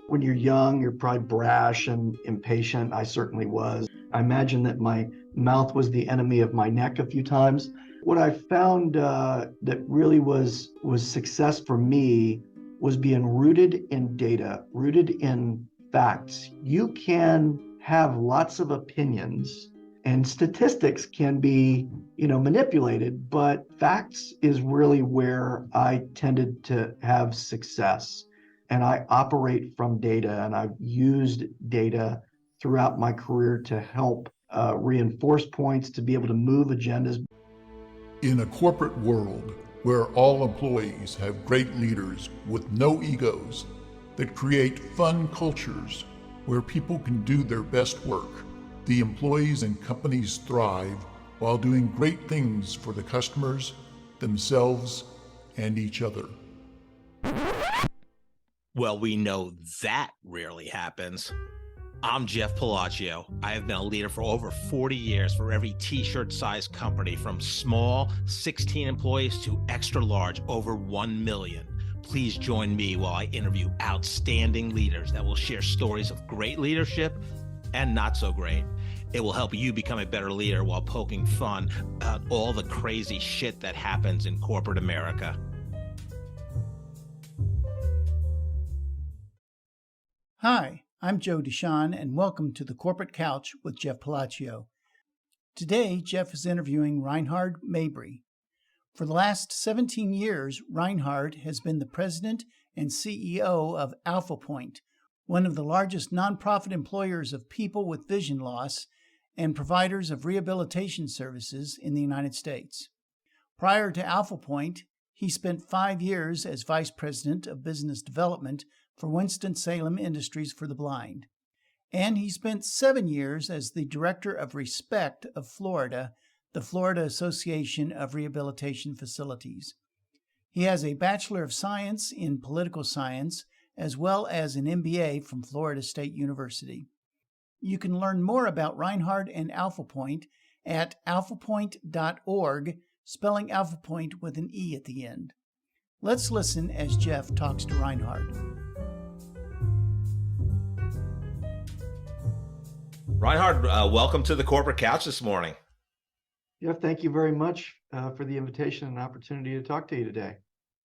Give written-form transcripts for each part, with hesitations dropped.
When you're young, you're probably brash and impatient. I certainly was. I imagine that my mouth was the enemy of my neck a few times. What I found that really was success for me was being rooted in data, rooted in facts. You can have lots of opinions, and statistics can be, manipulated, but facts is really where I tended to have success. And I operate from data, and I've used data throughout my career to help reinforce points, to be able to move agendas. In a corporate world where all employees have great leaders with no egos that create fun cultures where people can do their best work, the employees and companies thrive while doing great things for the customers, themselves, and each other. Well, we know that rarely happens. I'm Jeff Palacio. I have been a leader for over 40 years for every t-shirt size company, from small 16 employees to extra large over 1 million. Please join me while I interview outstanding leaders that will share stories of great leadership and not so great. It will help you become a better leader while poking fun about all the crazy shit that happens in corporate America. Hi, I'm Joe Deshawn, and welcome to the Corporate Couch with Jeff Palacio. Today, Jeff is interviewing Reinhard Mabry. For the last 17 years, Reinhard has been the president and CEO of Alphapointe, one of the largest nonprofit employers of people with vision loss and providers of rehabilitation services in the United States. Prior to Alphapointe, he spent 5 years as vice president of business development for Winston-Salem Industries for the Blind. And he spent 7 years as the director of RESPECT of Florida, the Florida Association of Rehabilitation Facilities. He has a Bachelor of Science in Political Science, as well as an MBA from Florida State University. You can learn more about Reinhard and Alphapointe at alphapointe.org, spelling Alphapointe with an E at the end. Let's listen as Jeff talks to Reinhard. Reinhard, welcome to the Corporate Couch this morning. Jeff, thank you very much for the invitation and opportunity to talk to you today.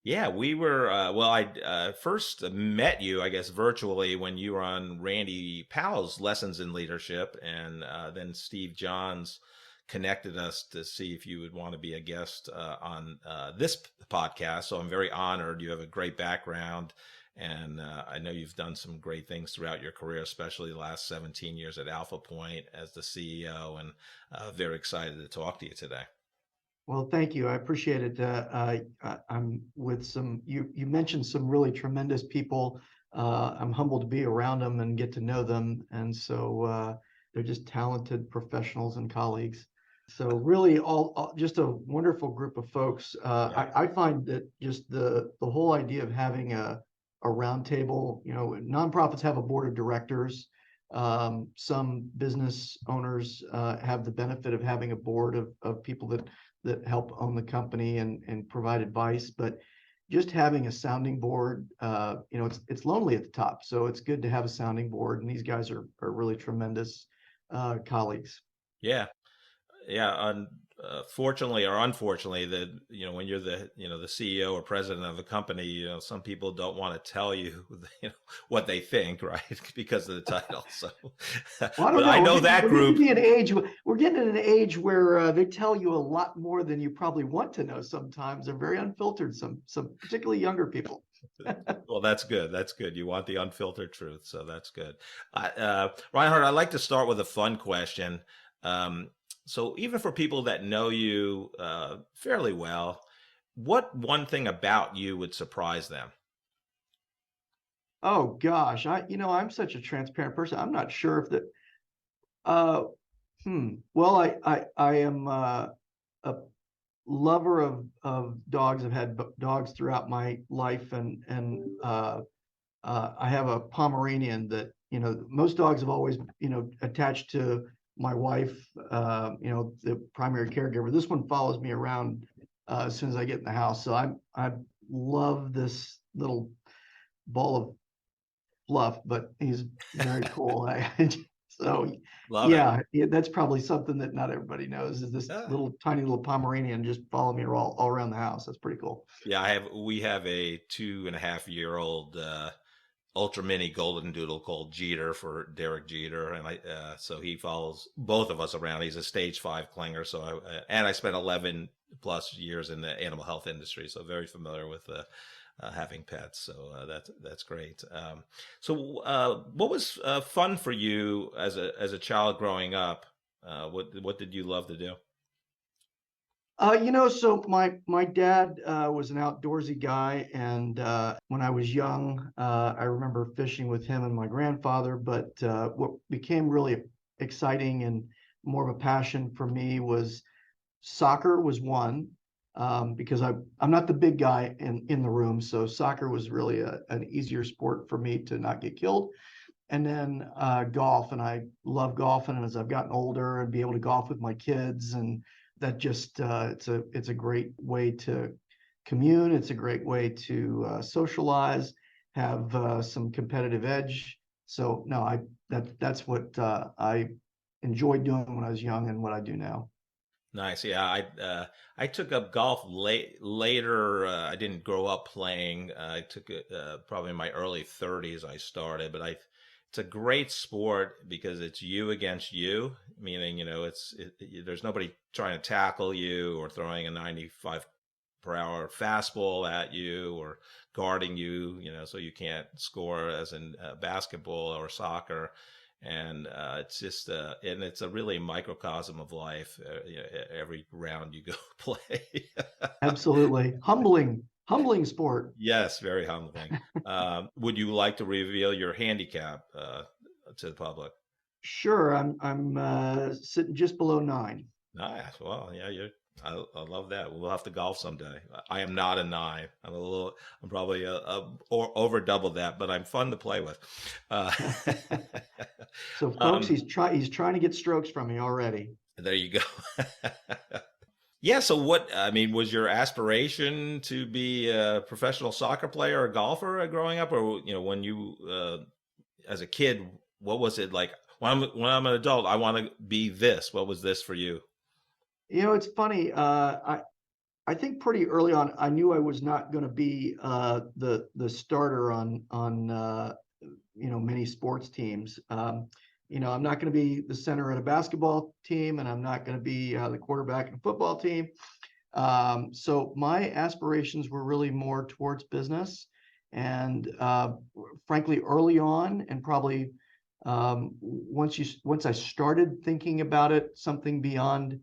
Yeah, we were, I first met you, I guess, virtually when you were on Randy Powell's Lessons in Leadership, and then Steve Johns connected us to see if you would want to be a guest on this podcast. So I'm very honored. You have a great background, and I know you've done some great things throughout your career, especially the last 17 years at Alphapointe as the CEO, and very excited to talk to you today. Well, thank you. I appreciate it. I'm with you mentioned some really tremendous people. I'm humbled to be around them and get to know them. And so they're just talented professionals and colleagues. So really all just a wonderful group of folks. I find that just the whole idea of having a round table, nonprofits have a board of directors. Some business owners have the benefit of having a board of people that help own the company and provide advice, but just having a sounding board, it's lonely at the top. So it's good to have a sounding board, and these guys are really tremendous colleagues. Yeah. Fortunately or unfortunately, when you're the CEO or president of a company, some people don't want to tell you, what they think, right? Because of the title. So, well, I know that group. We're getting in an age where they tell you a lot more than you probably want to know. Sometimes they're very unfiltered. Some particularly younger people. Well, that's good. That's good. You want the unfiltered truth, so that's good. Reinhard, I'd like to start with a fun question. So even for people that know you fairly well, what one thing about you would surprise them? Oh gosh, I'm such a transparent person. I'm not sure if that. Well, I am a lover of dogs. I've had dogs throughout my life, and I have a Pomeranian that most dogs have always attached to my wife, the primary caregiver. This one follows me around as soon as I get in the house. So I love this little ball of fluff, but he's very cool. So Love it. yeah, that's probably something that not everybody knows is this Yeah. little tiny little Pomeranian just follow me all around the house. That's pretty cool. Yeah, we have a 2.5-year-old ultra mini golden doodle called Jeter for Derek Jeter, and so he follows both of us around. He's a stage 5 clinger, so I spent 11 plus years in the animal health industry, so very familiar with having pets. So that's great. What was fun for you as a child growing up? What did you love to do? So my dad was an outdoorsy guy, and when I was young, I remember fishing with him and my grandfather. But what became really exciting and more of a passion for me was soccer was one, because I'm not the big guy in the room, so soccer was really an easier sport for me to not get killed. And then golf, and I love golfing. And as I've gotten older and be able to golf with my kids, and that just it's a great way to commune. It's a great way to socialize, have some competitive edge. So no, that's what I enjoyed doing when I was young, and what I do now. Nice. Yeah, I took up golf later. I didn't grow up playing. I took it probably in my early 30s. I started, but it's a great sport because it's you against you. Meaning, there's nobody trying to tackle you or throwing a 95 per hour fastball at you or guarding you. So you can't score as in basketball or soccer. And it's just and it's a really microcosm of life. Every round you go play. Absolutely. Humbling sport. Yes, very humbling. Would you like to reveal your handicap to the public? Sure. I'm sitting just below 9. Nice. Well, yeah, I love that. We'll have to golf someday. I am not a 9. I'm probably or over double that, but I'm fun to play with. So folks, he's trying to get strokes from me already. There you go. Yeah. So was your aspiration to be a professional soccer player or golfer growing up? Or, when you, as a kid, what was it like? When I'm an adult, I want to be this. What was this for you? It's funny. I think pretty early on, I knew I was not going to be the starter on many sports teams. I'm not going to be the center at a basketball team, and I'm not going to be the quarterback in a football team. So my aspirations were really more towards business, and frankly, early on, and probably once I started thinking about it, something beyond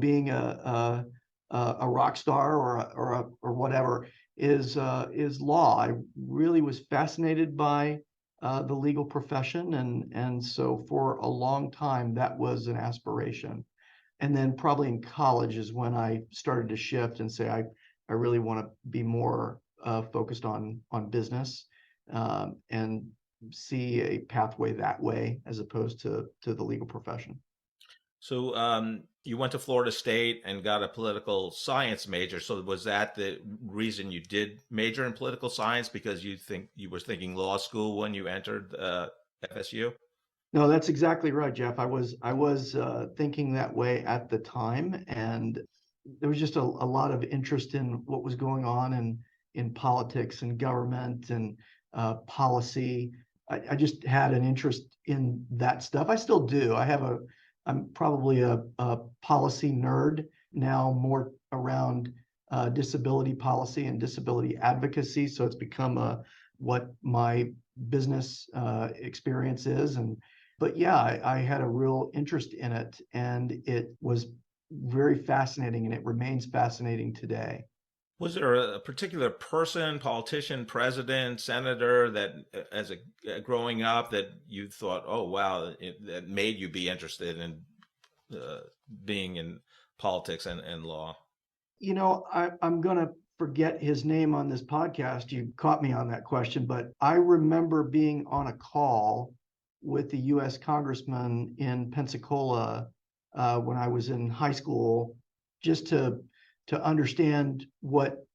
being a rock star or whatever is law. I really was fascinated by the legal profession, and so for a long time that was an aspiration. And then probably in college is when I started to shift and say I really want to be more focused on business, and see a pathway that way as opposed to the legal profession. So you went to Florida State and got a political science major. So was that the reason you did major in political science, because you were thinking law school when you entered FSU? No, that's exactly right, Jeff. I was thinking that way at the time, and there was just a lot of interest in what was going on in politics and government and policy. I just had an interest in that stuff. I still do. I'm probably a policy nerd now, more around disability policy and disability advocacy. So it's become what my business experience is. But yeah, I had a real interest in it, and it was very fascinating, and it remains fascinating today. Was there a particular person, politician, president, senator that, as growing up, that you thought, oh wow, that made you be interested in being in politics and law? I'm going to forget his name on this podcast. You caught me on that question, but I remember being on a call with the U.S. congressman in Pensacola when I was in high school, just to understand what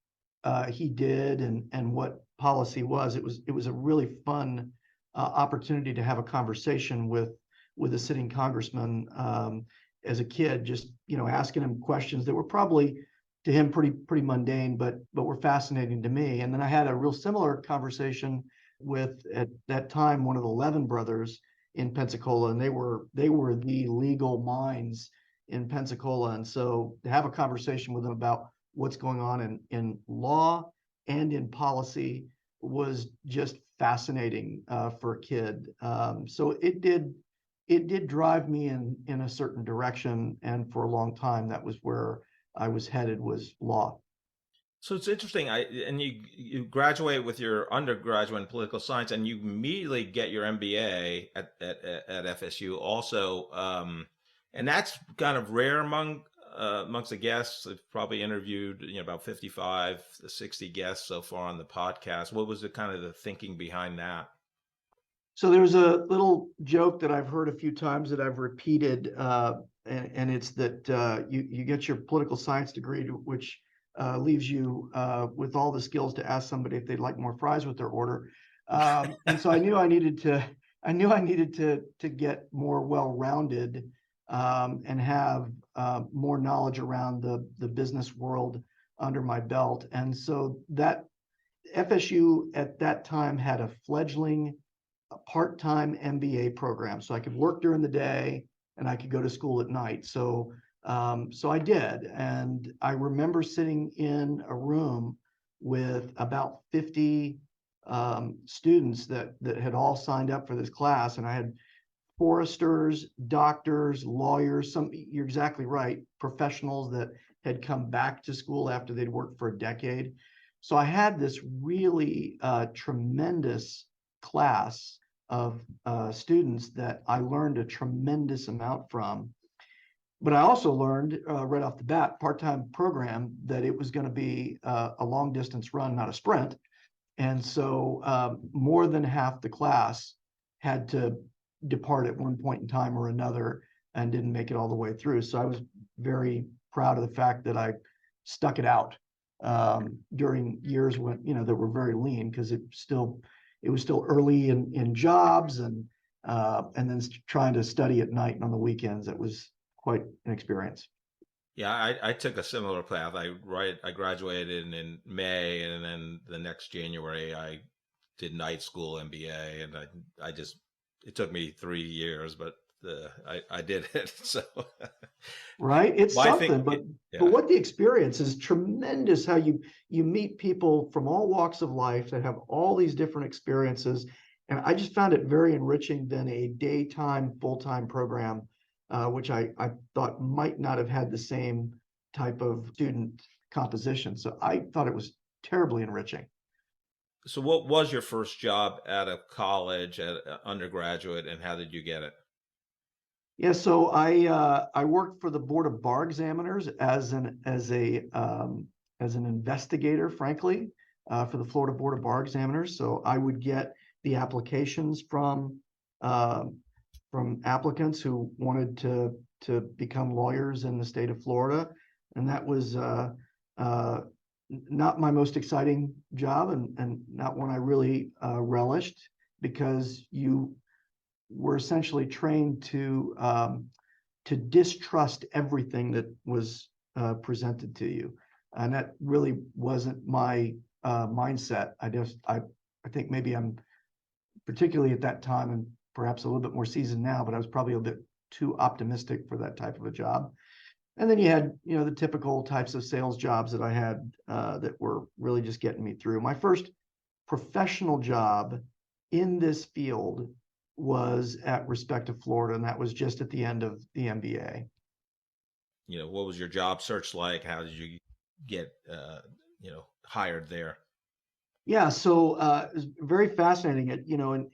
he did and what policy was. It was a really fun opportunity to have a conversation with a sitting congressman as a kid, just asking him questions that were probably to him pretty mundane, but were fascinating to me. And then I had a real similar conversation with, at that time, one of the Levin brothers in Pensacola, and they were the legal minds in Pensacola. And so to have a conversation with them about what's going on in law and in policy was just fascinating for a kid. So it did drive me in a certain direction, and for a long time that was where I was headed, was law. So it's interesting. And you graduate with your undergraduate in political science, and you immediately get your MBA at FSU also, and that's kind of rare amongst the guests. I've probably interviewed about 55 to 60 guests so far on the podcast. What was the kind of the thinking behind that? So there's a little joke that I've heard a few times that I've repeated, and it's that you get your political science degree, which leaves you with all the skills to ask somebody if they'd like more fries with their order. And so I knew I needed to get more well-rounded and have more knowledge around the business world under my belt. And so that FSU at that time had a fledgling part-time MBA program, so I could work during the day and I could go to school at night. So I did, and I remember sitting in a room with about 50 students that had all signed up for this class, and I had foresters, doctors, lawyers, you're exactly right, professionals that had come back to school after they'd worked for a decade. So I had this really tremendous class of students that I learned a tremendous amount from. But I also learned right off the bat, part-time program, that it was going to be a long distance run, not a sprint. And so more than half the class had to depart at one point in time or another and didn't make it all the way through. So I was very proud of the fact that I stuck it out during years when, that were very lean, because it was still early in jobs, and then trying to study at night and on the weekends. It was quite an experience. Yeah, I took a similar path. I graduated in May, and then the next January I did night school MBA, and it took me 3 years, but I did it. So right, it's something. But what the experience is tremendous. How you meet people from all walks of life that have all these different experiences, and I just found it very enriching than a daytime full-time program, which I thought might not have had the same type of student composition. So I thought it was terribly enriching. So what was your first job out of college, at undergraduate, and how did you get it? Yeah, so I worked for the Board of Bar Examiners as an investigator, frankly, for the Florida Board of Bar Examiners. So I would get the applications from applicants who wanted to become lawyers in the state of Florida, and that was not my most exciting job, and not one I really relished, because you were essentially trained to distrust everything that was presented to you, and that really wasn't my mindset. I think maybe I'm, particularly at that time, and perhaps a little bit more seasoned now, but I was probably a bit too optimistic for that type of a job. And then you had, the typical types of sales jobs that I had that were really just getting me through. My first professional job in this field was at Respective Florida, and that was just at the end of the MBA. What was your job search like? How did you get, hired there? Yeah, so it was very fascinating.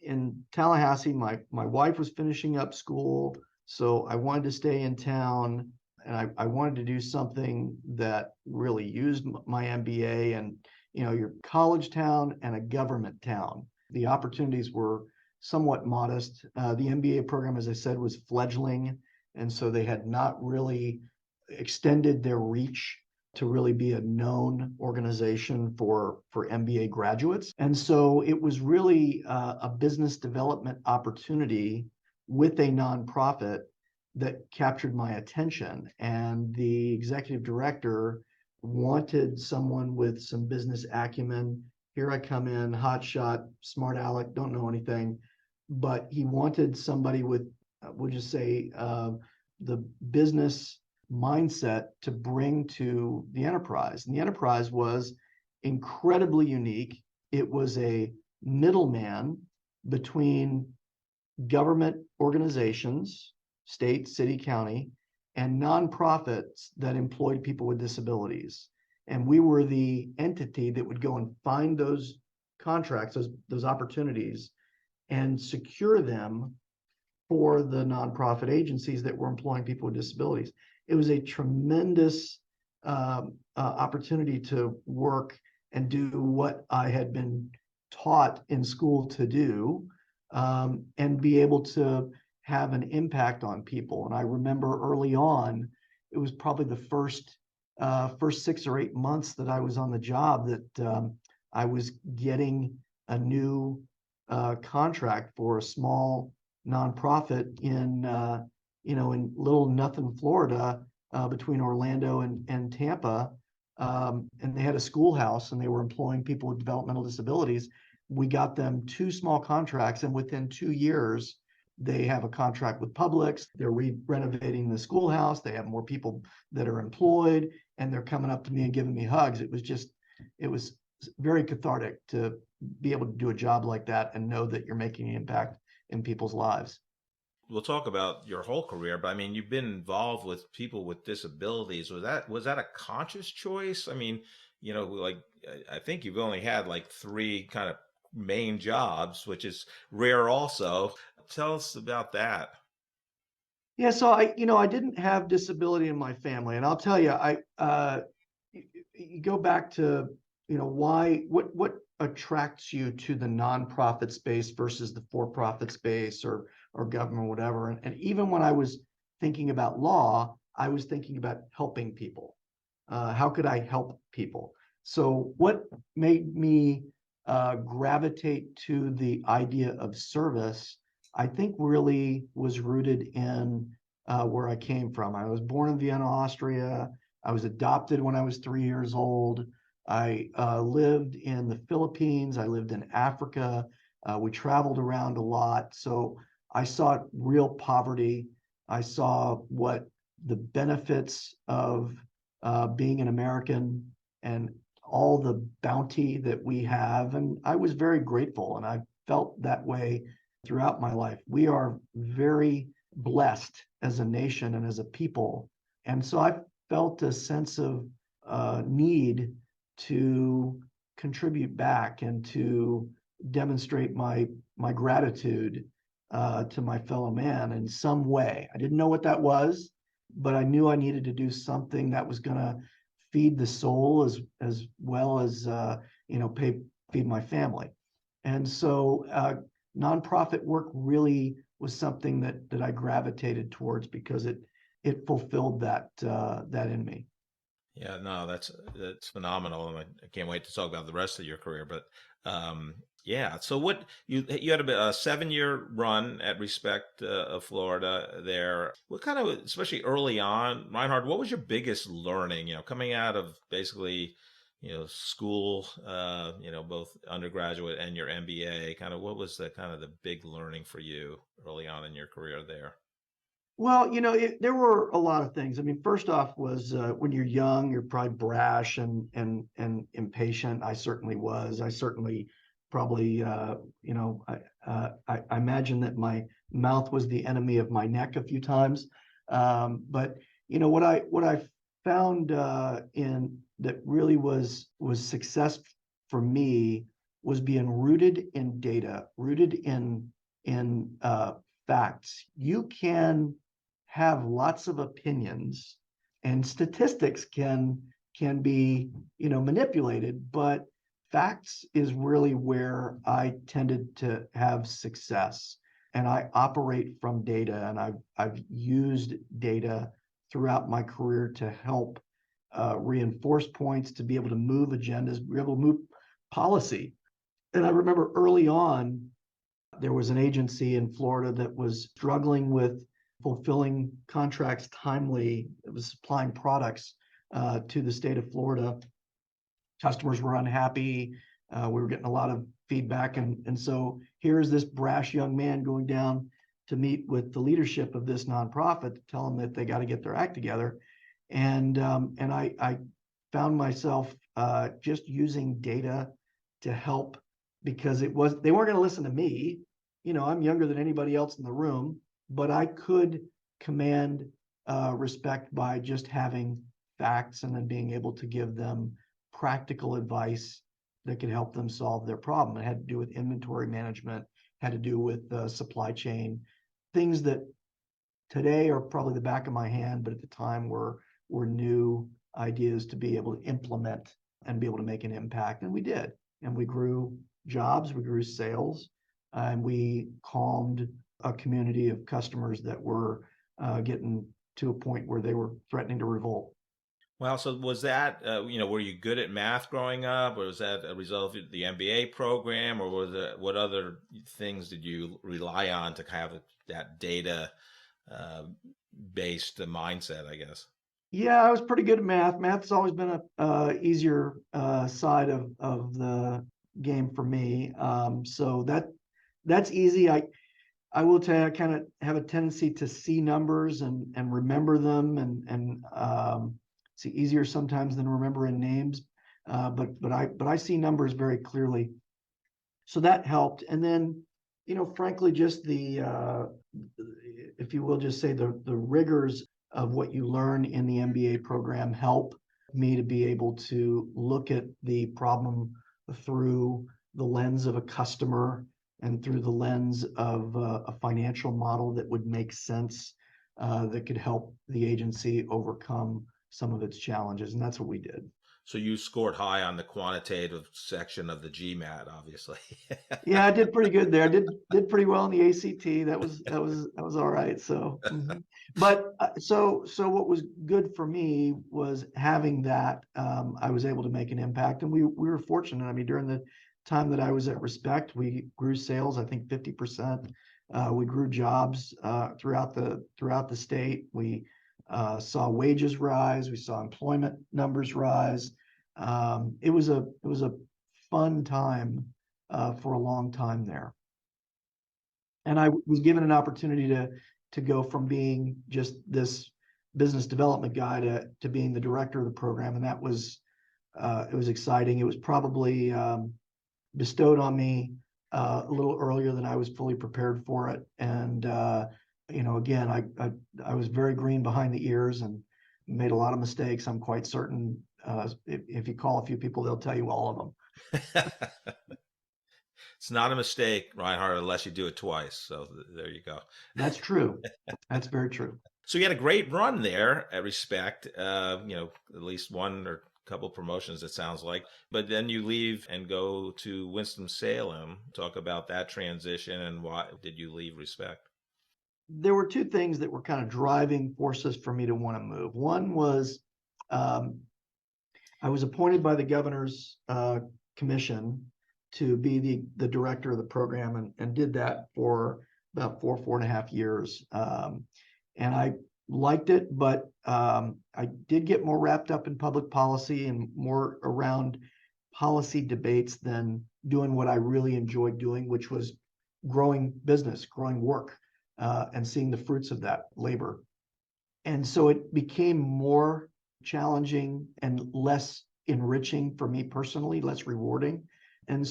In Tallahassee, my wife was finishing up school, so I wanted to stay in town, and I wanted to do something that really used my MBA. And your college town and a government town, the opportunities were somewhat modest. The MBA program, as I said, was fledgling, and so they had not really extended their reach to really be a known organization for MBA graduates. And so it was really a business development opportunity with a nonprofit that captured my attention. And the executive director wanted someone with some business acumen. Here I come in, hotshot, smart aleck, don't know anything, but he wanted somebody with, we'll just say, the business mindset to bring to the enterprise. And the enterprise was incredibly unique. It was a middleman between government organizations, state, city, county, and nonprofits that employed people with disabilities. And we were the entity that would go and find those contracts, those opportunities, and secure them for the nonprofit agencies that were employing people with disabilities. It was a tremendous opportunity to work and do what I had been taught in school to do, and be able to have an impact on people. And I remember early on, it was probably the first 6 or 8 months that I was on the job that I was getting a new contract for a small nonprofit in in little nothing Florida, between Orlando and Tampa, and they had a schoolhouse and they were employing people with developmental disabilities. We got them 2 small contracts, and within 2 years they have a contract with Publix. They're renovating the schoolhouse. They have more people that are employed, and they're coming up to me and giving me hugs. It was very cathartic to be able to do a job like that and know that you're making an impact in people's lives. We'll talk about your whole career, but I mean, you've been involved with people with disabilities. Was that a conscious choice? I mean, like, I think you've only had like 3 kind of main jobs, which is rare also. Tell us about that. Yeah, so I didn't have disability in my family, and I'll tell you, you go back to, what attracts you to the nonprofit space versus the for-profit space or government, whatever. And even when I was thinking about law, I was thinking about helping people. How could I help people? So what made me gravitate to the idea of service, I think really was rooted in where I came from. I was born in Vienna, Austria. I was adopted when I was 3 years old. I lived in the Philippines. I lived in Africa. We traveled around a lot. So I saw real poverty. I saw what the benefits of being an American and all the bounty that we have. And I was very grateful, and I felt that way throughout my life. We are very blessed as a nation and as a people. And so I felt a sense of need to contribute back and to demonstrate my gratitude to my fellow man in some way. I didn't know what that was, but I knew I needed to do something that was going to feed the soul as well as feed my family. And so nonprofit work really was something that I gravitated towards because it fulfilled that in me. Yeah, no, that's phenomenal, and I can't wait to talk about the rest of your career. But yeah, so what you had a 7-year run at Respect of Florida there. What kind of, especially early on, Reinhard, what was your biggest learning? Coming out of basically, school, both undergraduate and your MBA. Kind of, what was the big learning for you early on in your career there? Well, there were a lot of things. I mean, first off was when you're young, you're probably brash and impatient. I certainly was. I certainly probably, I imagine that my mouth was the enemy of my neck a few times. But what I found in that really was success for me was being rooted in data, rooted in facts. You can have lots of opinions, and statistics can be manipulated, but facts is really where I tended to have success. And I operate from data, and I've used data throughout my career to help reinforce points, to be able to move agendas, be able to move policy. And I remember early on, there was an agency in Florida that was struggling with fulfilling contracts timely. It was supplying products to the state of Florida. Customers were unhappy. We were getting a lot of feedback. And so here's this brash young man going down to meet with the leadership of this nonprofit to tell them that they got to get their act together. And I found myself just using data to help, because they weren't going to listen to me. You know, I'm younger than anybody else in the room, but I could command respect by just having facts and then being able to give them practical advice that could help them solve their problem. It had to do with inventory management, had to do with supply chain, things that today are probably the back of my hand, but at the time were new ideas to be able to implement and be able to make an impact. And we did. And we grew jobs, we grew sales, and we calmed a community of customers that were getting to a point where they were threatening to revolt. Well, so was that, were you good at math growing up, or was that a result of the MBA program, or what other things did you rely on to have that data based mindset, I guess? Yeah, I was pretty good at math. Math's always been a easier side of the game for me. So that's easy. I will tell you, I kind of have a tendency to see numbers and remember them, and it's easier sometimes than remembering names. But I see numbers very clearly. So that helped. And then, frankly, just if you will, just say the rigors of what you learn in the MBA program help me to be able to look at the problem through the lens of a customer and through the lens of a financial model that would make sense, that could help the agency overcome some of its challenges. And that's what we did. So you scored high on the quantitative section of the GMAT, obviously. Yeah, I did pretty good there. I did pretty well in the ACT. That was all right. So, but so what was good for me was having that. I was able to make an impact, and we were fortunate. I mean, during the time that I was at Respect, we grew sales, I think 50%. We grew jobs throughout the state. We saw wages rise. We saw employment numbers rise. It was a fun time for a long time there. And I was given an opportunity to go from being just this business development guy to being the director of the program, and that was it was exciting. It was probably bestowed on me a little earlier than I was fully prepared for it. And again, I was very green behind the ears and made a lot of mistakes. I'm quite certain if you call a few people, they'll tell you all of them. It's not a mistake, Reinhard, unless you do it twice. So there you go. That's true. That's very true. So you had a great run there at Respect, at least one or couple promotions, it sounds like. But then you leave and go to Winston-Salem. Talk about that transition, and why did you leave Respect? There were two things that were kind of driving forces for me to want to move. One was I was appointed by the governor's commission to be the director of the program, and did that for about 4.5 years. And I liked it, but I did get more wrapped up in public policy and more around policy debates than doing what I really enjoyed doing, which was growing business, growing work, and seeing the fruits of that labor. And so it became more challenging and less enriching for me personally, less rewarding. And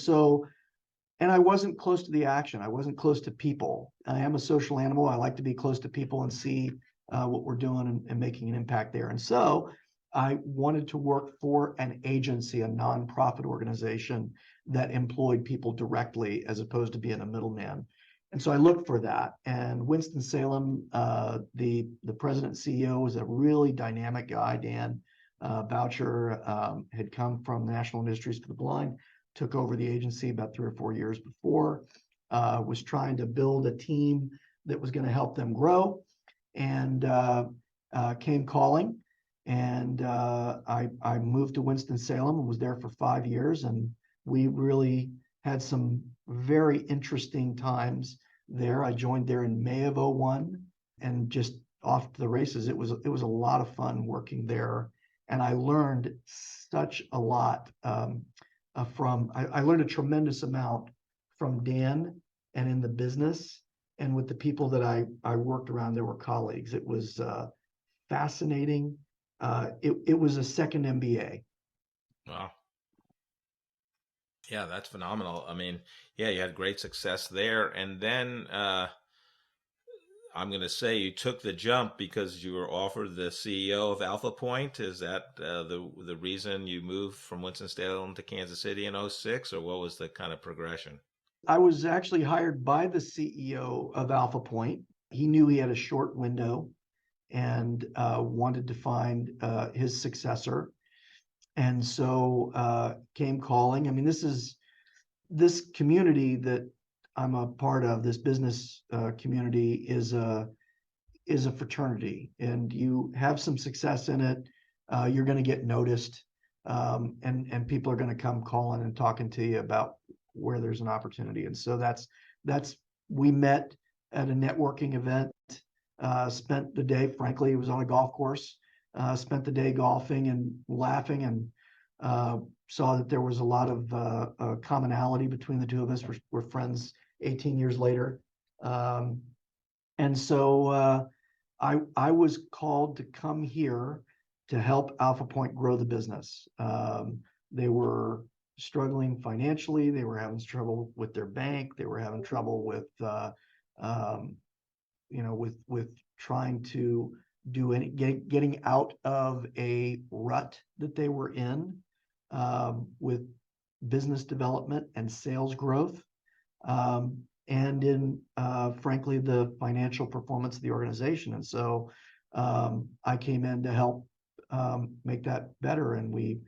I wasn't close to the action. I wasn't close to people. I am a social animal. I like to be close to people and see what we're doing and making an impact there. And so I wanted to work for an agency, a nonprofit organization that employed people directly as opposed to being a middleman. And so I looked for that. And Winston-Salem, the president and CEO, was a really dynamic guy. Dan Boucher had come from National Industries for the Blind, took over the agency about 3 or 4 years before, was trying to build a team that was going to help them grow, and came calling. And I moved to Winston-Salem and was there for 5 years. And we really had some very interesting times there. I joined there in May of '01 and just off to the races. It was a lot of fun working there. And I learned such a lot I learned a tremendous amount from Dan and in the business and with the people that I worked around. There were colleagues. It was fascinating. It was a second MBA. Wow. Yeah, that's phenomenal. I mean, yeah, you had great success there. And then I'm going to say you took the jump because you were offered the CEO of Alphapointe. Is that the reason you moved from Winston-Salem to Kansas City in '06, or what was the kind of progression? I was actually hired by the CEO of Alphapointe. He knew he had a short window and wanted to find his successor. And so came calling. I mean, this community that I'm a part of, this business community is a fraternity, and you have some success in it, you're going to get noticed, and people are going to come calling and talking to you about where there's an opportunity. And so that's we met at a networking event, spent the day, frankly, it was on a golf course, spent the day golfing and laughing, and saw that there was a lot of commonality between the two of us. We're friends 18 years later. And so I was called to come here to help Alphapointe grow the business. They were struggling financially. They were having trouble with their bank. They were having trouble with, with trying to getting out of a rut that they were in with business development and sales growth, and in frankly the financial performance of the organization. And so I came in to help make that better, and we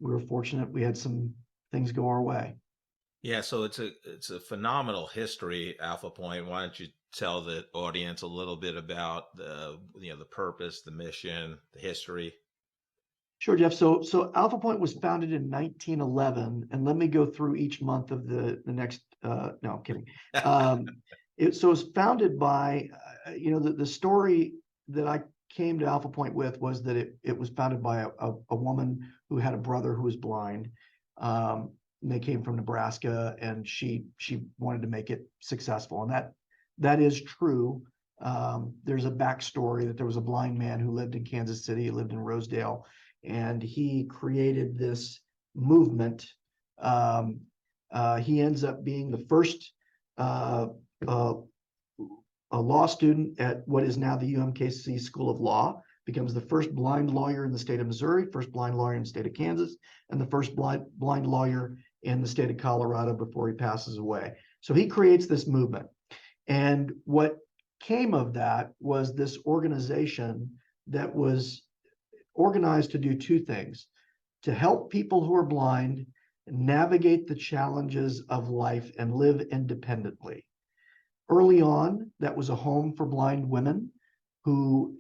were fortunate. We had some things go our way. Yeah, so it's a phenomenal history, Alphapointe. Why don't you tell the audience a little bit about the purpose, the mission, the history? Sure, Jeff. So Alphapointe was founded in 1911, and let me go through each month of the next. No, I'm kidding. It was founded by, the story that I came to Alphapointe with was that it was founded by a woman who had a brother who was blind. They came from Nebraska, and she wanted to make it successful, and that is true. There's a backstory that there was a blind man who lived in Kansas City. He lived in Rosedale, and he created this movement. He ends up being the first a law student at what is now the UMKC School of Law, becomes the first blind lawyer in the state of Missouri, first blind lawyer in the state of Kansas, and the first blind lawyer in the state of Colorado before he passes away. So he creates this movement. And what came of that was this organization that was organized to do two things: to help people who are blind navigate the challenges of life and live independently. Early on, that was a home for blind women who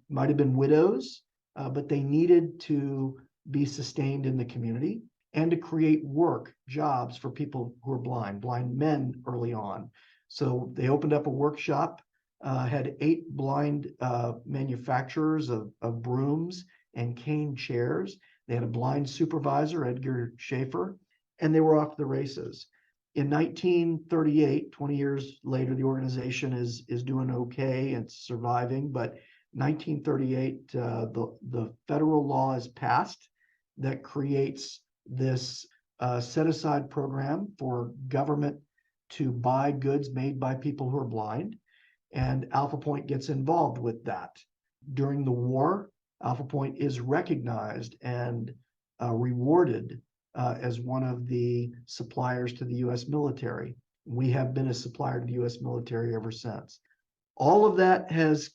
might have been widows, but they needed to be sustained in the community, and to create work, jobs for people who are blind men early on. So they opened up a workshop, had 8 blind manufacturers of brooms and cane chairs. They had a blind supervisor, Edgar Schaefer, and they were off to the races. In 1938, 20 years later, the organization is doing okay. It's surviving, but 1938, the federal law is passed that creates this set-aside program for government to buy goods made by people who are blind, and Alphapointe gets involved with that. During the war, Alphapointe is recognized and rewarded as one of the suppliers to the U.S. military. We have been a supplier to the U.S. military ever since. All of that has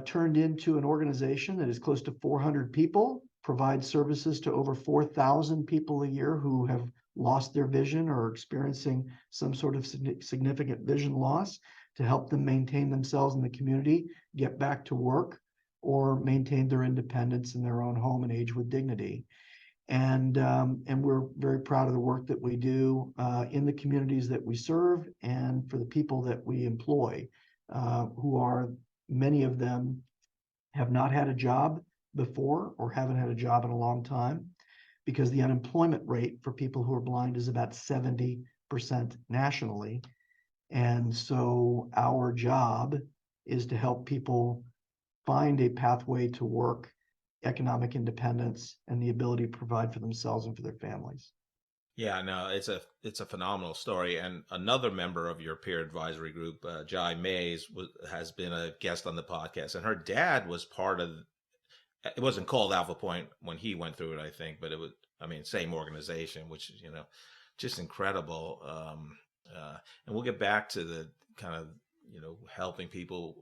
turned into an organization that is close to 400 people, provides services to over 4,000 people a year who have lost their vision or are experiencing some sort of significant vision loss, to help them maintain themselves in the community, get back to work. or maintained their independence in their own home and age with dignity. And we're very proud of the work that we do in the communities that we serve and for the people that we employ, who are, many of them have not had a job before or haven't had a job in a long time, because the unemployment rate for people who are blind is about 70% nationally. And so our job is to help people find a pathway to work, economic independence, and the ability to provide for themselves and for their families. Yeah, no, it's a phenomenal story. And another member of your peer advisory group, Jai Mays, has been a guest on the podcast, and her dad was part of. It wasn't called Alphapointe when he went through it, I think, but it was, I mean, same organization, which is, just incredible. And we'll get back to the kind of, helping people,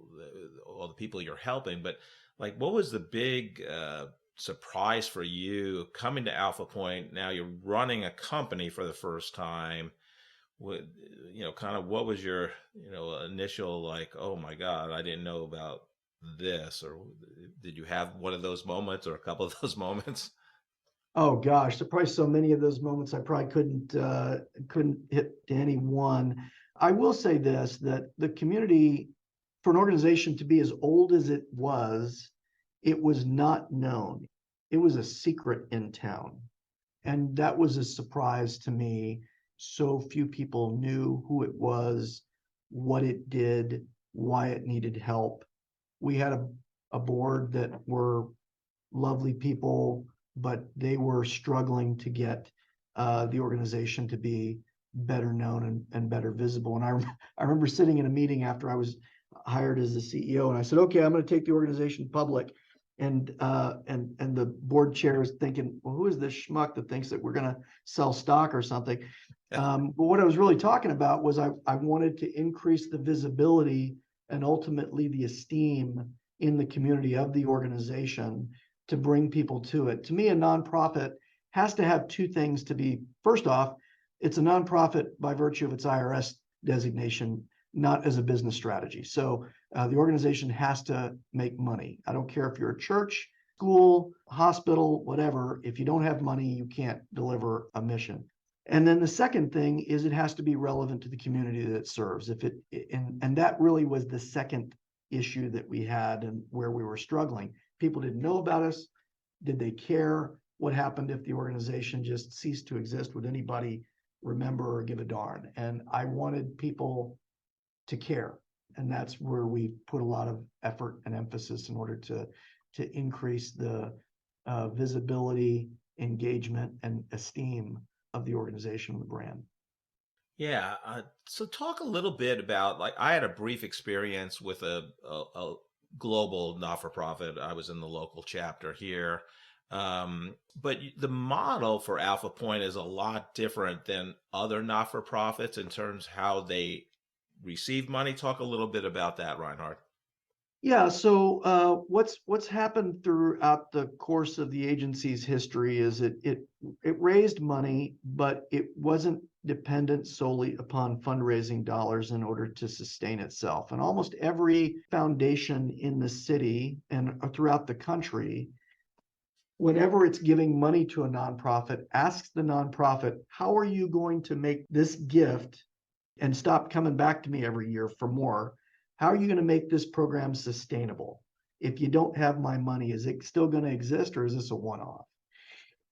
all the people you're helping, but like, what was the big surprise for you coming to Alphapointe? Now you're running a company for the first time. What, kind of what was your, initial, like, oh my God, I didn't know about this? Or did you have one of those moments or a couple of those moments? Oh gosh, there are probably so many of those moments I probably couldn't hit to any one. I will say this, that the community, for an organization to be as old as it was not known. It was a secret in town. And that was a surprise to me. So few people knew who it was, what it did, why it needed help. We had a board that were lovely people, but they were struggling to get the organization to be better known and better visible. And I remember sitting in a meeting after I was hired as the CEO, and I said, okay, I'm going to take the organization public. And the board chair is thinking, well, who is this schmuck that thinks that we're going to sell stock or something? But what I was really talking about was I wanted to increase the visibility and ultimately the esteem in the community of the organization to bring people to it. To me, a nonprofit has to have two things to be. First off, it's a nonprofit by virtue of its IRS designation, not as a business strategy. So the organization has to make money. I don't care if you're a church, school, hospital, whatever. If you don't have money, you can't deliver a mission. And then the second thing is it has to be relevant to the community that it serves. And that really was the second issue that we had and where we were struggling. People didn't know about us. Did they care? What happened if the organization just ceased to exist? Would anybody remember or give a darn? And I wanted people to care. And that's where we put a lot of effort and emphasis in order to increase the visibility, engagement, and esteem of the organization and the brand. Yeah. So talk a little bit about, like, I had a brief experience with a global not-for-profit. I was in the local chapter here. But the model for Alphapointe is a lot different than other not-for-profits in terms of how they receive money. Talk a little bit about that, Reinhard. Yeah, so what's happened throughout the course of the agency's history is it raised money, but it wasn't dependent solely upon fundraising dollars in order to sustain itself. And almost every foundation in the city and throughout the country, whenever it's giving money to a nonprofit, asks the nonprofit, how are you going to make this gift and stop coming back to me every year for more? How are you going to make this program sustainable? If you don't have my money, is it still going to exist, or is this a one-off?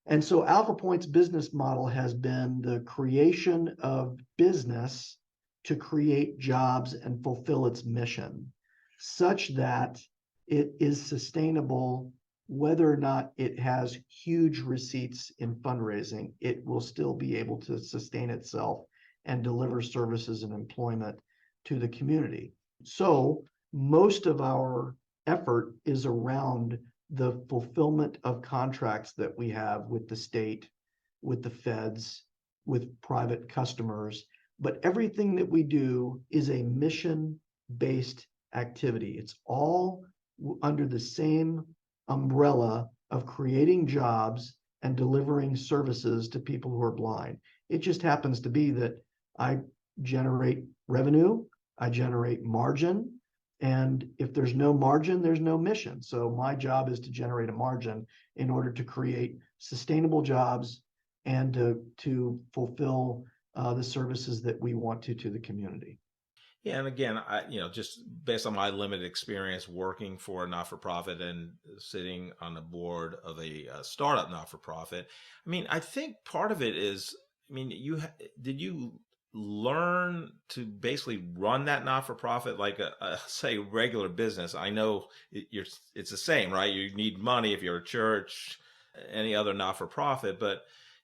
And so Alphapointe's business model has been the creation of business to create jobs and fulfill its mission, such that it is sustainable. Whether or not it has huge receipts in fundraising, it will still be able to sustain itself and deliver services and employment to the community. So most of our effort is around the fulfillment of contracts that we have with the state, with the feds, with private customers. But everything that we do is a mission-based activity. It's all under the same umbrella of creating jobs and delivering services to people who are blind. It just happens to be that I generate revenue, I generate margin, And if there's no margin, there's no mission. So my job is to generate a margin in order to create sustainable jobs and to fulfill the services that we want to the community. Yeah, and again, just based on my limited experience working for a not-for-profit and sitting on the board of a startup not-for-profit, I mean, I think part of it is, I mean, did you learn to basically run that not-for-profit like a say regular business? I know it's the same, right? You need money if you're a church, any other not-for-profit, but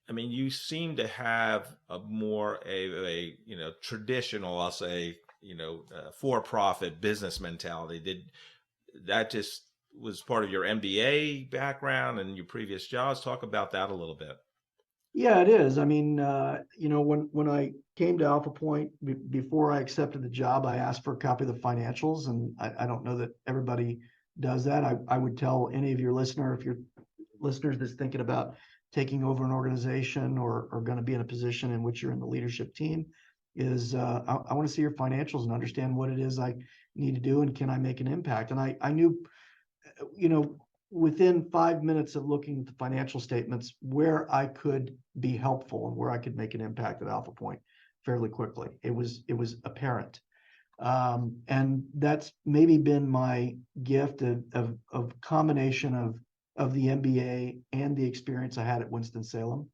I mean, you seem to have a more a traditional, I'll say, for-profit business mentality. Did that just was part of your MBA background and your previous jobs? Talk about that a little bit. Yeah, it is. I mean, when I came to Alphapointe, before I accepted the job, I asked for a copy of the financials, and I don't know that everybody does that. I would tell any of your if your listeners that's thinking about taking over an organization or going to be in a position in which you're in the leadership team, is I want to see your financials and understand what it is I need to do and can I make an impact. And I knew, within 5 minutes of looking at the financial statements, where I could be helpful and where I could make an impact at Alphapointe fairly quickly. It was apparent. And that's maybe been my gift of combination of the MBA and the experience I had at Winston-Salem.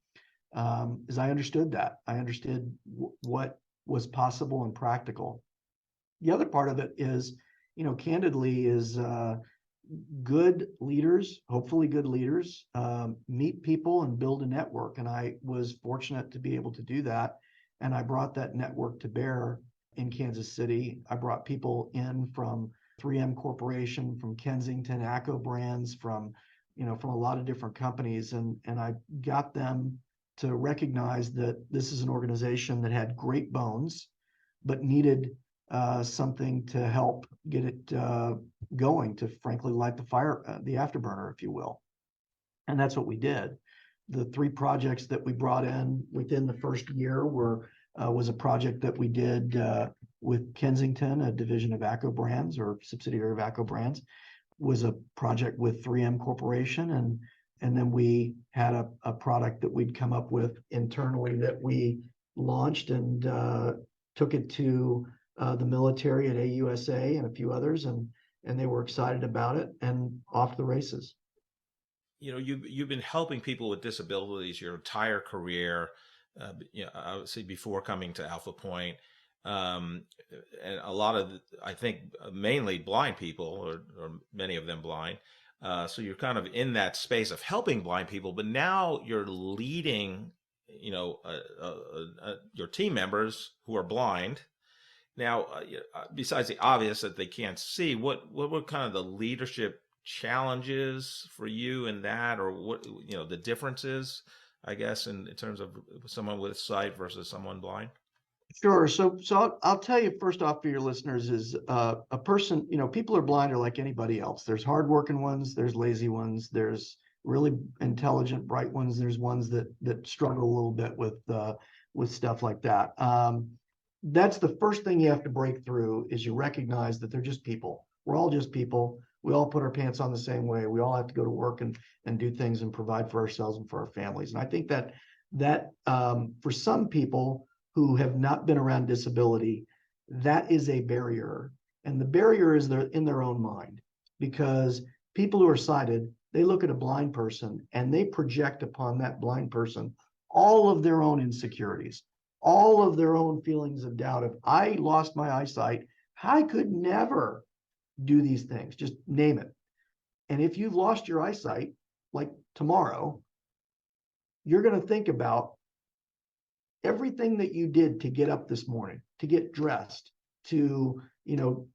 Is I understood that. I understood what was possible and practical. The other part of it is, candidly, is good leaders, hopefully good leaders, meet people and build a network. And I was fortunate to be able to do that. And I brought that network to bear in Kansas City. I brought people in from 3M Corporation, from Kensington, ACCO Brands, from a lot of different companies. And I got them to recognize that this is an organization that had great bones, but needed something to help get it going, to frankly light the fire, the afterburner, if you will. And that's what we did. The 3 projects that we brought in within the first year was a project that we did with Kensington, a division of ACCO Brands or subsidiary of ACCO Brands, was a project with 3M Corporation, and then we had a product that we'd come up with internally that we launched and took it to the military at AUSA and a few others, and they were excited about it and off the races. You've been helping people with disabilities your entire career. Obviously before coming to Alphapointe, and a lot of, I think, mainly blind people, or many of them blind. So you're kind of in that space of helping blind people, but now you're leading, your team members who are blind. Now, besides the obvious that they can't see, what were kind of the leadership challenges for you in that, or what, the differences, I guess, in terms of someone with sight versus someone blind? Sure. So I'll tell you first off for your listeners is a person, people are blind are like anybody else. There's hardworking ones, there's lazy ones, there's really intelligent, bright ones. There's ones that struggle a little bit with stuff like that. That's the first thing you have to break through, is you recognize that they're just people. We're all just people. We all put our pants on the same way. We all have to go to work and do things and provide for ourselves and for our families. And I think that for some people who have not been around disability, that is a barrier. And the barrier is in their own mind, because people who are sighted, they look at a blind person and they project upon that blind person all of their own insecurities, all of their own feelings of doubt. If I lost my eyesight, I could never do these things, just name it. And if you've lost your eyesight, like tomorrow, you're going to think about everything that you did to get up this morning, to get dressed, to,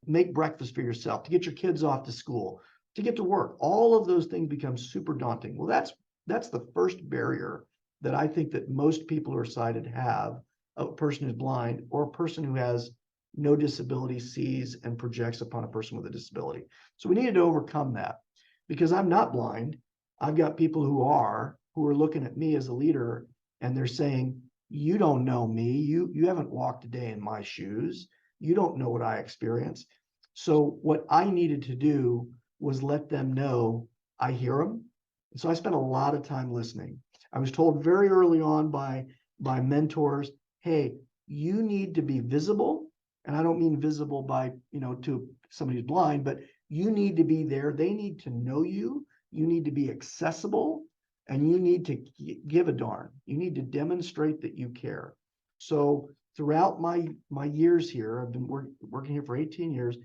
make breakfast for yourself, to get your kids off to school, to get to work. All of those things become super daunting. Well, that's the first barrier that I think that most people who are sighted have. A person who's blind, or a person who has no disability, sees and projects upon a person with a disability. So we needed to overcome that, because I'm not blind. I've got people who are looking at me as a leader, and they're saying, you don't know me. You haven't walked a day in my shoes. You don't know what I experience. So what I needed to do was let them know I hear them. And so I spent a lot of time listening. I was told very early on by mentors, hey, you need to be visible. And I don't mean visible by, to somebody who's blind, but you need to be there. They need to know you. You need to be accessible, and you need to give a darn. You need to demonstrate that you care. So throughout my years here, I've been working here for 18 years.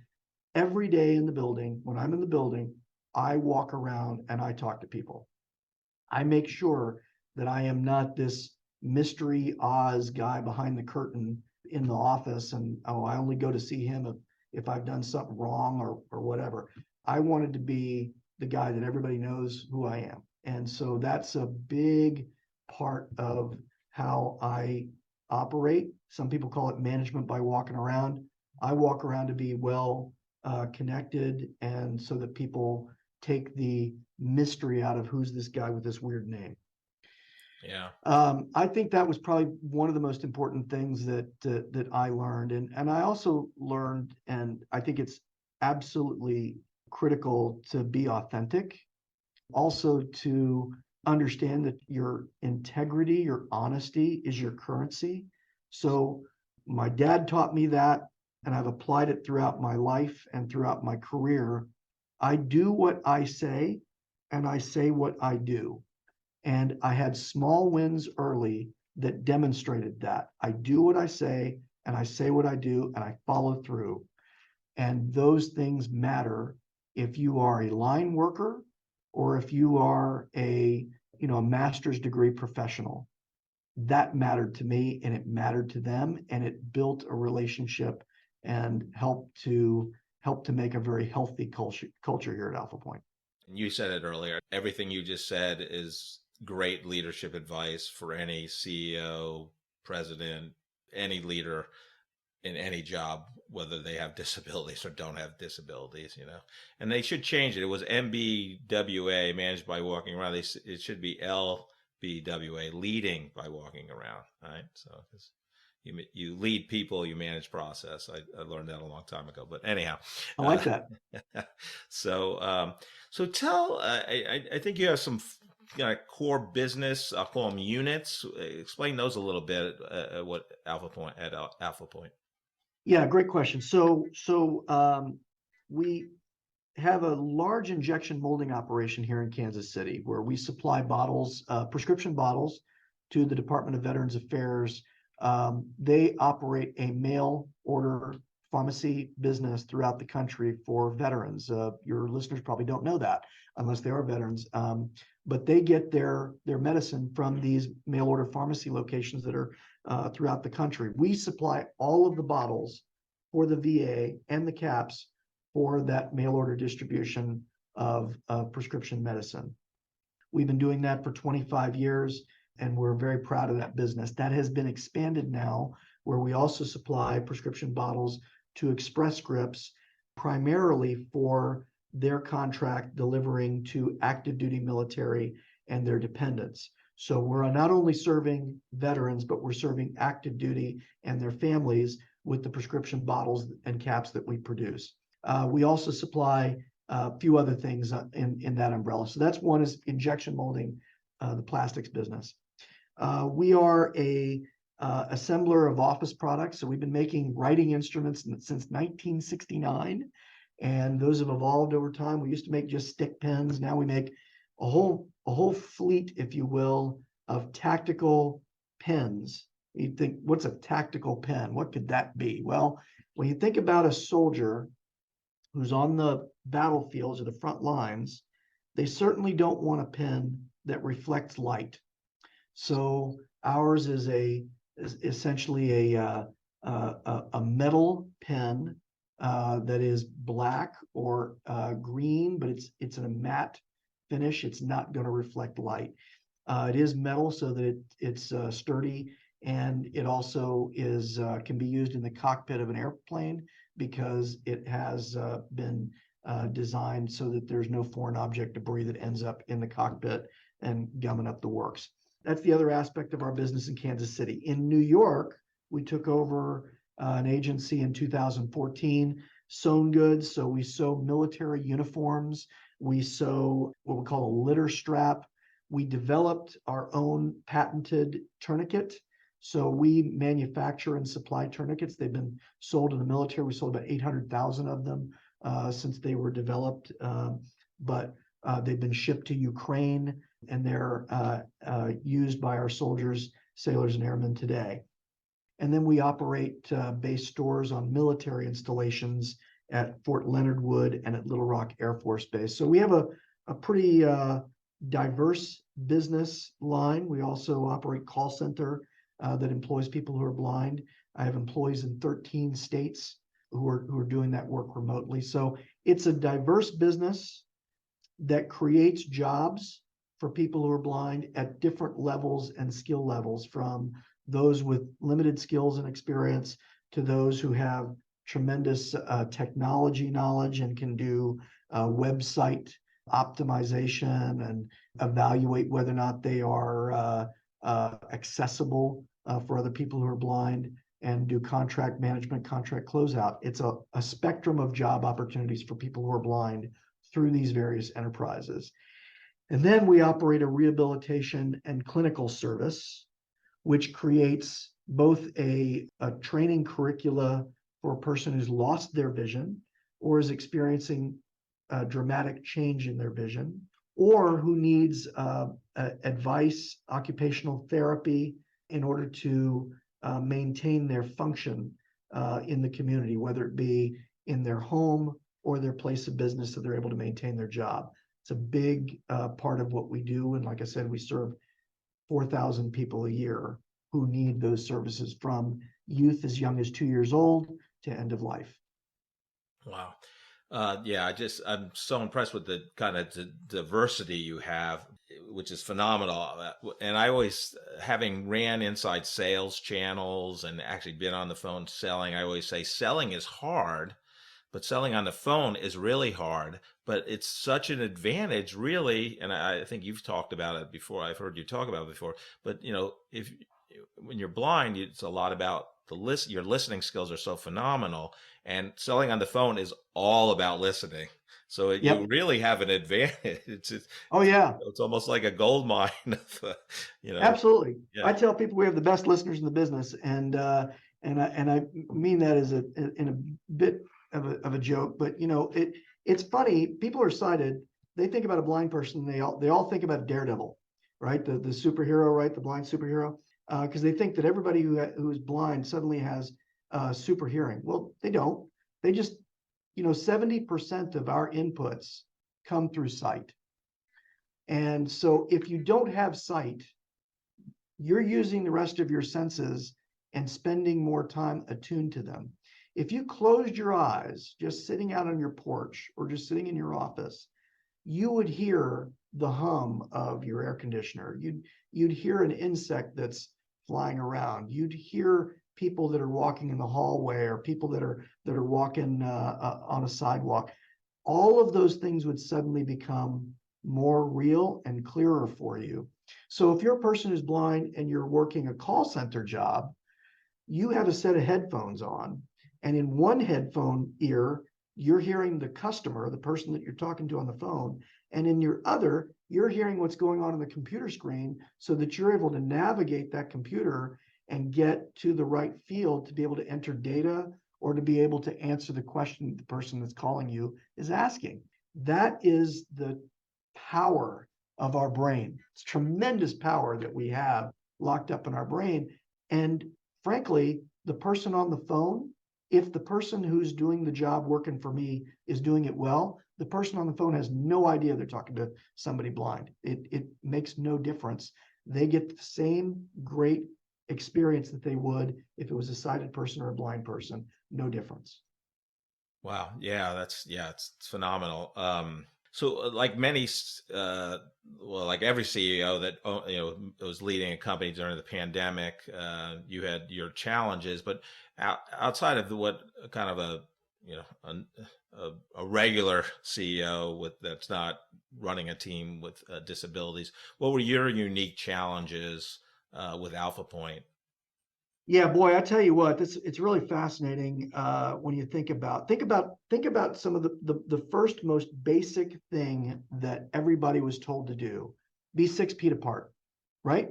Every day in the building, when I'm in the building, I walk around and I talk to people. I make sure that I am not this mystery Oz guy behind the curtain in the office, and I only go to see him if I've done something wrong or whatever. I wanted to be the guy that everybody knows who I am. And so that's a big part of how I operate. Some people call it management by walking around. I walk around to be well connected, and so that people take the mystery out of who's this guy with this weird name. Yeah. I think that was probably one of the most important things that I learned. And I also learned, and I think it's absolutely critical to be authentic. Also to understand that your integrity, your honesty is your currency. So my dad taught me that, and I've applied it throughout my life and throughout my career. I do what I say, and I say what I do. And I had small wins early that demonstrated that. I do what I say, and I say what I do, and I follow through. And those things matter if you are a line worker or if you are a master's degree professional. That mattered to me, and it mattered to them, and it built a relationship and helped to make a very healthy culture here at Alphapointe. And you said it earlier. Everything you just said is great leadership advice for any CEO, president, any leader in any job, whether they have disabilities or don't have disabilities, and they should change it. It was MBWA, managed by walking around. It should be LBWA, leading by walking around. Right. So you lead people, you manage process. I learned that a long time ago, but anyhow, I like that. So tell, I think you have some core business, I'll call them units. Explain those a little bit, what Alphapointe. Yeah, great question. So we have a large injection molding operation here in Kansas City where we supply bottles, prescription bottles, to the Department of Veterans Affairs. They operate a mail order pharmacy business throughout the country for veterans. Your listeners probably don't know that unless they are veterans. But they get their medicine from these mail order pharmacy locations that are throughout the country. We supply all of the bottles for the VA and the caps for that mail order distribution of prescription medicine. We've been doing that for 25 years, and we're very proud of that business. That has been expanded now, where we also supply prescription bottles to Express Scripts, primarily for their contract delivering to active duty military and their dependents. So we're not only serving veterans, but we're serving active duty and their families with the prescription bottles and caps that we produce. We also supply a few other things in that umbrella. So that's one is injection molding, the plastics business. We are a assembler of office products. So we've been making writing instruments since 1969, and those have evolved over time. We used to make just stick pens. Now we make a whole fleet, if you will, of tactical pens. You think, what's a tactical pen? What could that be? Well, when you think about a soldier who's on the battlefields or the front lines, they certainly don't want a pen that reflects light. So ours is essentially a metal pen that is black or green, but it's in a matte finish. It's not going to reflect light. It is metal, so that it's sturdy, and it also can be used in the cockpit of an airplane because it has been designed so that there's no foreign object debris that ends up in the cockpit and gumming up the works. That's the other aspect of our business in Kansas City. In New York, we took over an agency in 2014 sewn goods. So we sew military uniforms. We sew what we call a litter strap. We developed our own patented tourniquet. So we manufacture and supply tourniquets. They've been sold in the military. We sold about 800,000 of them since they were developed. But they've been shipped to Ukraine, and they're used by our soldiers, sailors, and airmen today. And then we operate base stores on military installations at Fort Leonard Wood and at Little Rock Air Force Base. So we have a pretty diverse business line. We also operate call center that employs people who are blind. I have employees in 13 states who are doing that work remotely. So it's a diverse business that creates jobs for people who are blind at different levels and skill levels, from those with limited skills and experience to those who have tremendous technology knowledge and can do website optimization and evaluate whether or not they are accessible for other people who are blind, and do contract management, contract closeout. It's a spectrum of job opportunities for people who are blind through these various enterprises. And then we operate a rehabilitation and clinical service, which creates both a training curricula for a person who's lost their vision or is experiencing a dramatic change in their vision, or who needs advice, occupational therapy in order to maintain their function in the community, whether it be in their home or their place of business, so they're able to maintain their job. It's a big part of what we do. And like I said, we serve 4,000 people a year who need those services, from youth as young as 2 years old to end of life. Wow. Yeah, I'm so impressed with the kind of diversity you have, which is phenomenal. And I always, having ran inside sales channels and actually been on the phone selling, I always say selling is hard, but selling on the phone is really hard. But it's such an advantage, really. And I think you've talked about it before. I've heard you talk about it before. But when you're blind, it's a lot about your listening skills are so phenomenal, and selling on the phone is all about listening. So you really have an advantage. Oh yeah, it's almost like a gold mine. Absolutely. Yeah. I tell people we have the best listeners in the business, and I mean that as in a bit of a joke. But it's funny. People are sighted. They think about a blind person. They all think about Daredevil, right? The superhero, right? The blind superhero. Because they think that everybody who is blind suddenly has super hearing. Well, they don't. They just, 70% of our inputs come through sight. And so if you don't have sight, you're using the rest of your senses and spending more time attuned to them. If you closed your eyes, just sitting out on your porch or just sitting in your office, you would hear the hum of your air conditioner. You'd hear an insect that's flying around. You'd hear people that are walking in the hallway, or people that are walking on a sidewalk. All of those things would suddenly become more real and clearer for you. So if you're a person who's blind and you're working a call center job, you have a set of headphones on, and in one headphone ear, you're hearing the customer, the person that you're talking to on the phone, and in your other, you're hearing what's going on the computer screen, so that you're able to navigate that computer and get to the right field to be able to enter data or to be able to answer the question the person that's calling you is asking. That is the power of our brain. It's tremendous power that we have locked up in our brain. And frankly, the person on the phone, if the person who's doing the job working for me is doing it well, the person on the phone has no idea they're talking to somebody blind. It makes no difference. They get the same great experience that they would if it was a sighted person or a blind person. No difference. Wow. Yeah, it's phenomenal. So like like every CEO that was leading a company during the pandemic, you had your challenges, but outside of what kind of a regular CEO that's not running a team with disabilities, what were your unique challenges with Alphapointe? Yeah, boy, I tell you what, it's really fascinating when you think about some of the first most basic thing that everybody was told to do: be 6 feet apart, right?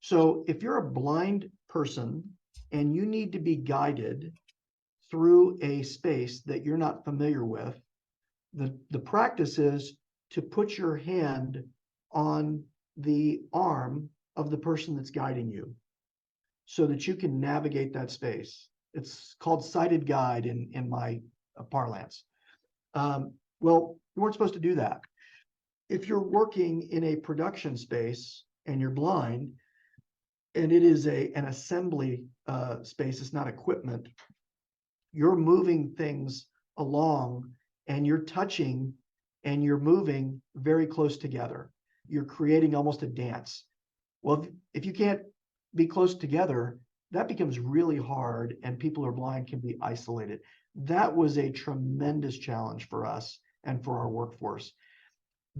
So if you're a blind person and you need to be guided through a space that you're not familiar with, the practice is to put your hand on the arm of the person that's guiding you so that you can navigate that space. It's called sighted guide in my parlance. Well, you weren't supposed to do that. If you're working in a production space and you're blind, and it is an assembly space, it's not equipment, you're moving things along and you're touching and you're moving very close together. You're creating almost a dance. Well, if you can't be close together, that becomes really hard, and people who are blind can be isolated. That was a tremendous challenge for us and for our workforce.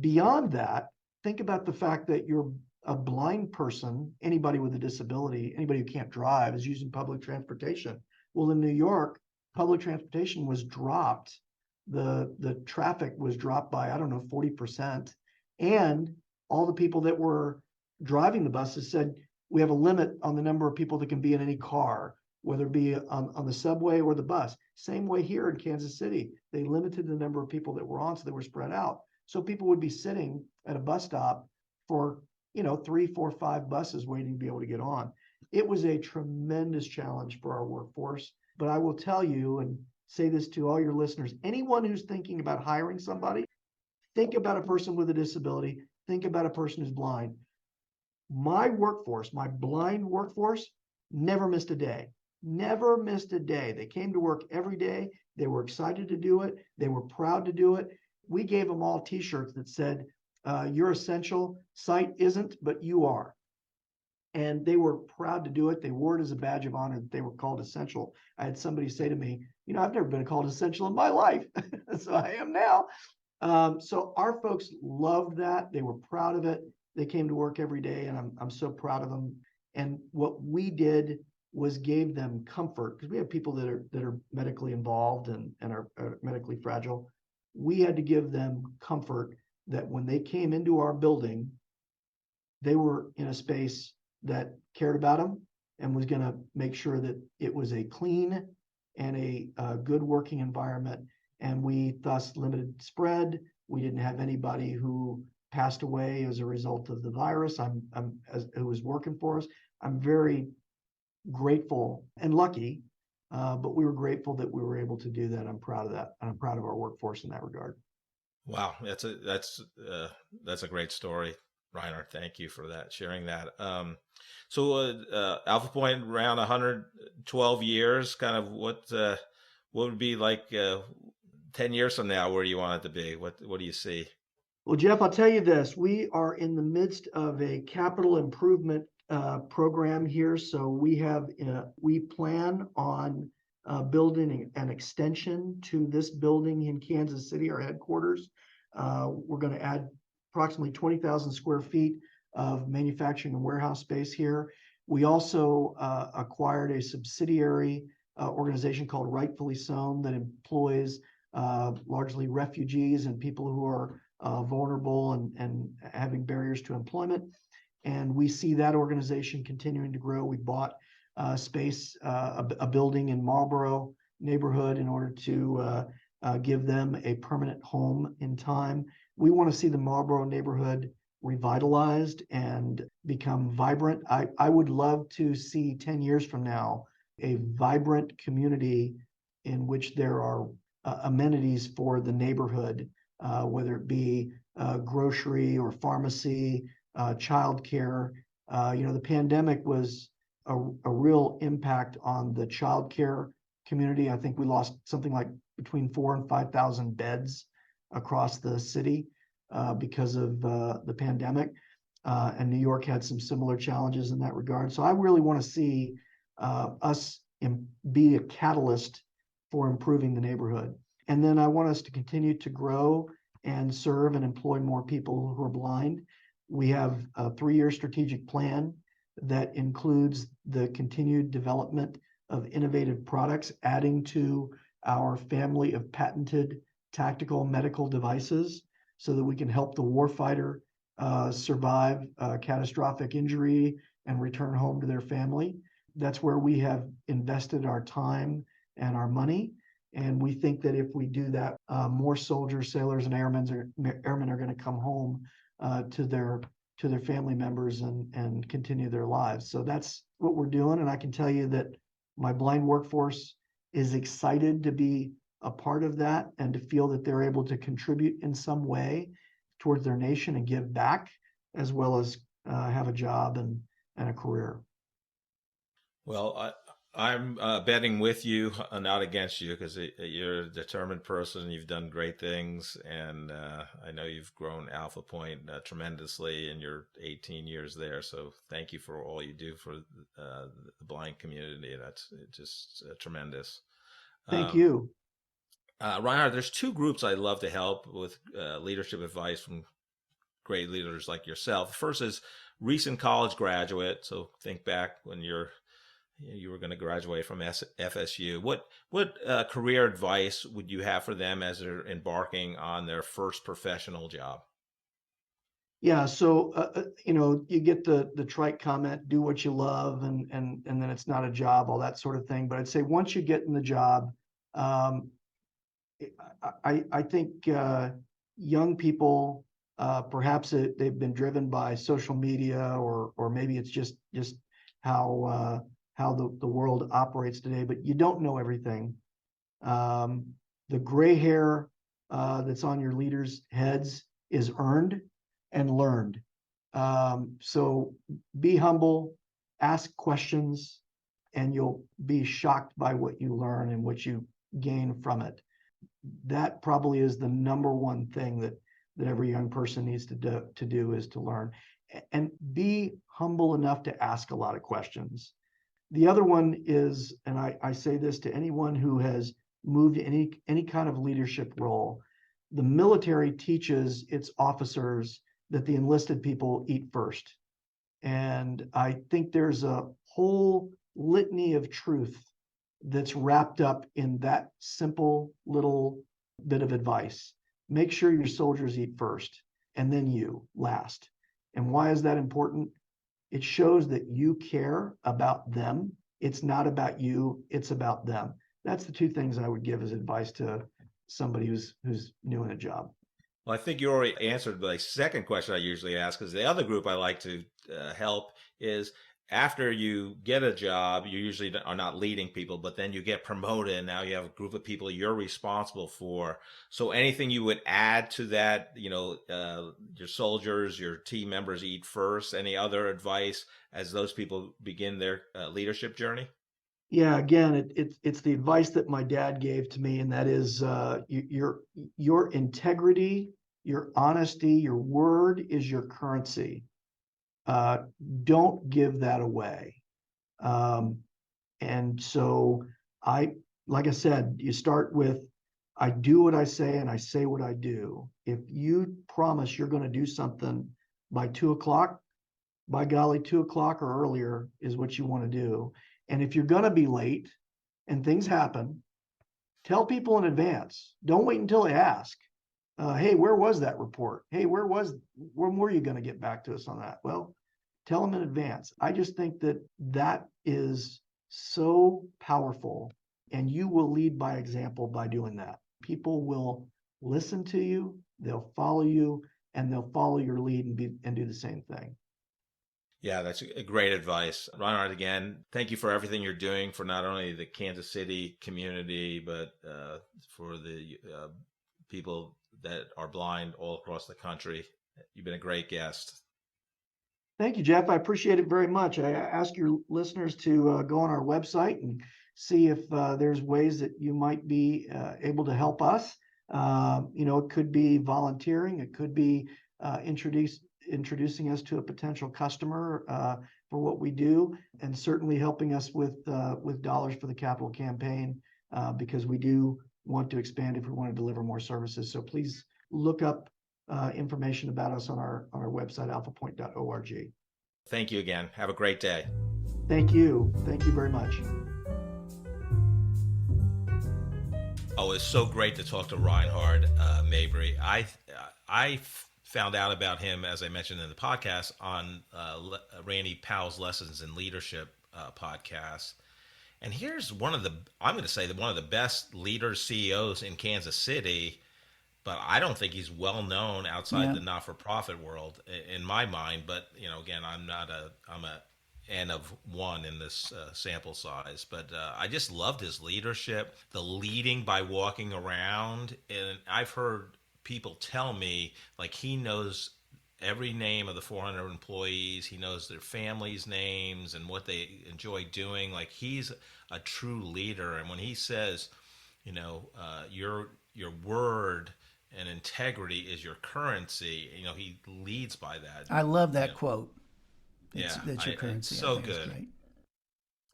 Beyond that, think about the fact that you're a blind person, anybody with a disability, anybody who can't drive is using public transportation. Well, in New York, public transportation was dropped. The traffic was dropped by, I don't know, 40%. And all the people that were driving the buses said, we have a limit on the number of people that can be in any car, whether it be on the subway or the bus. Same way here in Kansas City, they limited the number of people that were on, so they were spread out. So people would be sitting at a bus stop for, 3, 4, 5 buses waiting to be able to get on. It was a tremendous challenge for our workforce. But I will tell you and say this to all your listeners, anyone who's thinking about hiring somebody, think about a person with a disability, think about a person who's blind. My workforce, my blind workforce, never missed a day. Never missed a day. They came to work every day. They were excited to do it. They were proud to do it. We gave them all t-shirts that said, you're essential. Sight isn't, but you are. And they were proud to do it. They wore it as a badge of honor that they were called essential. I had somebody say to me, I've never been called essential in my life. So I am now. So our folks loved that. They were proud of it. They came to work every day, and I'm so proud of them. And what we did was gave them comfort, because we have people that are medically involved and are medically fragile. We had to give them comfort that when they came into our building, they were in a space that cared about them and was going to make sure that it was a clean and a good working environment. And we thus limited spread. We didn't have anybody who passed away as a result of the virus. Who was working for us. I'm very grateful and lucky, but we were grateful that we were able to do that. I'm proud of that. And I'm proud of our workforce in that regard. Wow, that's a great story, Reinhard. Thank you for that, sharing that. So Alphapointe around 112 years. Kind of what would be like 10 years from now? Where do you want it to be? What do you see? Well, Jeff, I'll tell you this: we are in the midst of a capital improvement program here. So we plan on building an extension to this building in Kansas City, our headquarters. We're going to add approximately 20,000 square feet of manufacturing and warehouse space here. We also acquired a subsidiary organization called Rightfully Sown that employs largely refugees and people who are vulnerable and having barriers to employment. And we see that organization continuing to grow. We bought space, a building in Marlboro neighborhood in order to give them a permanent home in time. We want to see the Marlboro neighborhood revitalized and become vibrant. I would love to see 10 years from now a vibrant community in which there are amenities for the neighborhood, whether it be grocery or pharmacy, childcare. The pandemic was a real impact on the childcare community. I think we lost something like between 4,000 and 5,000 beds across the city because of the pandemic. And New York had some similar challenges in that regard. So I really want to see us be a catalyst for improving the neighborhood. And then I want us to continue to grow and serve and employ more people who are blind. We have a 3-year strategic plan that includes the continued development of innovative products, adding to our family of patented tactical medical devices so that we can help the warfighter survive catastrophic injury and return home to their family. That's where we have invested our time and our money. And we think that if we do that, more soldiers, sailors, and airmen are going to come home to their family members and continue their lives. So that's what we're doing. And I can tell you that my blind workforce is excited to be a part of that and to feel that they're able to contribute in some way towards their nation and give back, as well as have a job and a career. Well, I'm betting with you, not against you, because you're a determined person. You've done great things, and I know you've grown Alphapointe tremendously in your 18 years there. So thank you for all you do for the blind community. That's just tremendous. Thank you. Reinhard, there's two groups I love to help with leadership advice from great leaders like yourself. The first is recent college graduate. So think back when you were going to graduate from FSU. What career advice would you have for them as they're embarking on their first professional job? Yeah, so you get the trite comment, do what you love, and then it's not a job, all that sort of thing. But I'd say once you get in the job, I think young people, perhaps they've been driven by social media, or maybe it's just how the world operates today, but you don't know everything. The gray hair that's on your leaders' heads is earned and learned. So be humble, ask questions, and you'll be shocked by what you learn and what you gain from it. That probably is the number one thing that every young person needs to do is to learn. And be humble enough to ask a lot of questions. The other one is, and I say this to anyone who has moved any kind of leadership role, the military teaches its officers that the enlisted people eat first. And I think there's a whole litany of truth that's wrapped up in that simple little bit of advice. Make sure your soldiers eat first, and then you last. And why is that important? It shows that you care about them. It's not about you, it's about them. That's the two things I would give as advice to somebody who's new in a job. Well, I think you already answered the second question I usually ask, because the other group I like to help is after you get a job, you usually are not leading people, but then you get promoted and now you have a group of people you're responsible for. So anything you would add to that, your soldiers, your team members eat first, any other advice as those people begin their leadership journey? Yeah, again, it's the advice that my dad gave to me, and that is your integrity, your honesty, your word is your currency. Don't give that away. And so like I said, you start with, I do what I say and I say what I do. If you promise you're going to do something by 2:00, by golly, 2:00 or earlier is what you want to do. And if you're going to be late and things happen, tell people in advance. Don't wait until they ask. Hey, where was that report? Hey, when were you going to get back to us on that? Well, tell them in advance. I just think that is so powerful, and you will lead by example by doing that. People will listen to you, they'll follow you, and they'll follow your lead and do the same thing. Yeah, that's a great advice. Reinhard, again, thank you for everything you're doing for not only the Kansas City community, but for the people that are blind all across the country. You've been a great guest. Thank you, Jeff. I appreciate it very much. I ask your listeners to go on our website and see if there's ways that you might be able to help us. It could be volunteering. It could be introducing us to a potential customer for what we do, and certainly helping us with dollars for the capital campaign, because we do want to expand if we want to deliver more services. So please look up information about us on our website, alphapointe.org. Thank you again. Have a great day. Thank you. Thank you very much. Oh, it's so great to talk to Reinhard Mabry. I found out about him, as I mentioned in the podcast, on Randy Powell's Lessons in Leadership podcast. And here's one of the best leaders, CEOs in Kansas City, but I don't think he's well known outside the not-for-profit world in my mind. But, again, I'm a N of one in this sample size, but I just loved his leadership, the leading by walking around. And I've heard people tell me, like, he knows every name of the 400 employees. He knows their families' names and what they enjoy doing. Like, he's a true leader. And when he says, your word and integrity is your currency, he leads by that. I love that quote. That's your currency. It's so good.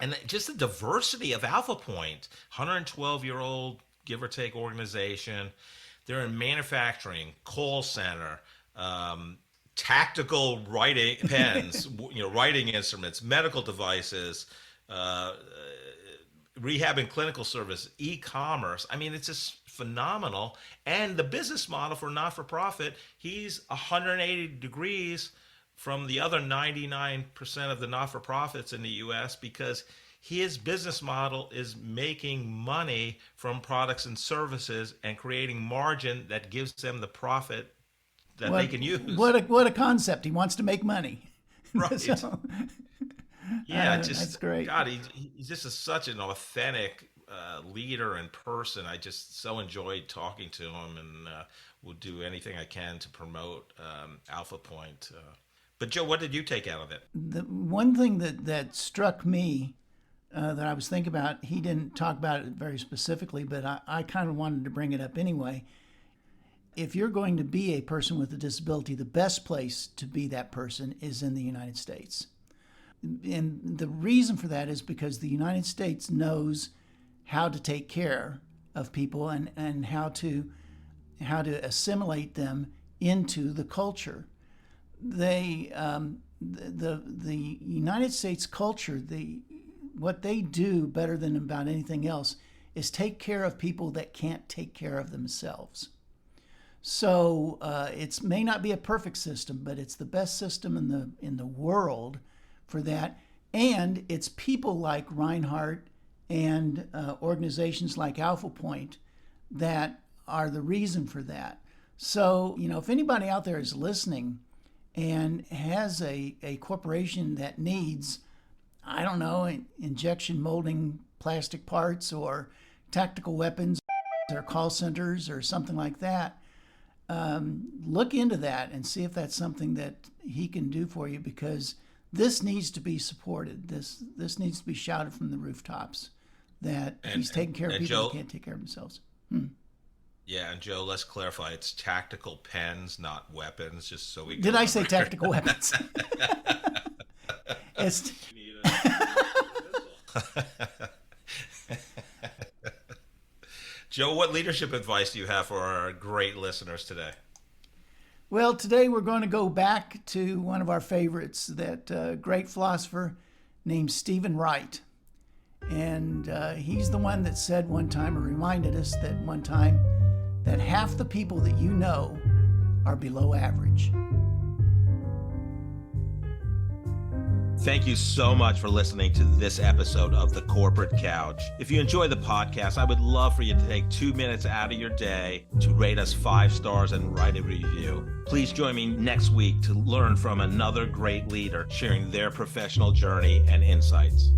And just the diversity of Alphapointe, 112-year-old, give or take, organization. They're in manufacturing, call center, tactical writing pens, writing instruments, medical devices, rehab and clinical service, e-commerce. I mean, it's just phenomenal. And the business model for not-for-profit, he's 180 degrees from the other 99% of the not-for-profits in the U.S. because his business model is making money from products and services and creating margin that gives them the profit that they can use. What a concept. He wants to make money. Right. So, that's great. God, he's just such an authentic leader and person. I just so enjoyed talking to him, and will do anything I can to promote Alphapointe. But Joe, what did you take out of it? The one thing that struck me that I was thinking about, he didn't talk about it very specifically, but I kind of wanted to bring it up anyway. If you're going to be a person with a disability, the best place to be that person is in the United States. And the reason for that is because the United States knows how to take care of people and how to assimilate them into the culture. The United States culture, what they do better than about anything else is take care of people that can't take care of themselves. So it may not be a perfect system, but it's the best system in the world for that. And it's people like Reinhard and organizations like Alphapointe that are the reason for that. So, if anybody out there is listening and has a corporation that needs, I don't know, injection molding plastic parts or tactical weapons or call centers or something like that, look into that and see if that's something that he can do for you, because this needs to be supported. This needs to be shouted from the rooftops that he's taking care of people who can't take care of themselves. Yeah, and Joe, let's clarify. It's tactical pens, not weapons, just so we Did I say tactical weapons? It's... Joe, what leadership advice do you have for our great listeners today? Well, today we're going to go back to one of our favorites, that great philosopher named Stephen Wright. And he's the one that said one time, or reminded us that one time, that half the people that you know are below average. Thank you so much for listening to this episode of The Corporate Couch. If you enjoy the podcast, I would love for you to take 2 minutes out of your day to rate us 5 stars and write a review. Please join me next week to learn from another great leader sharing their professional journey and insights.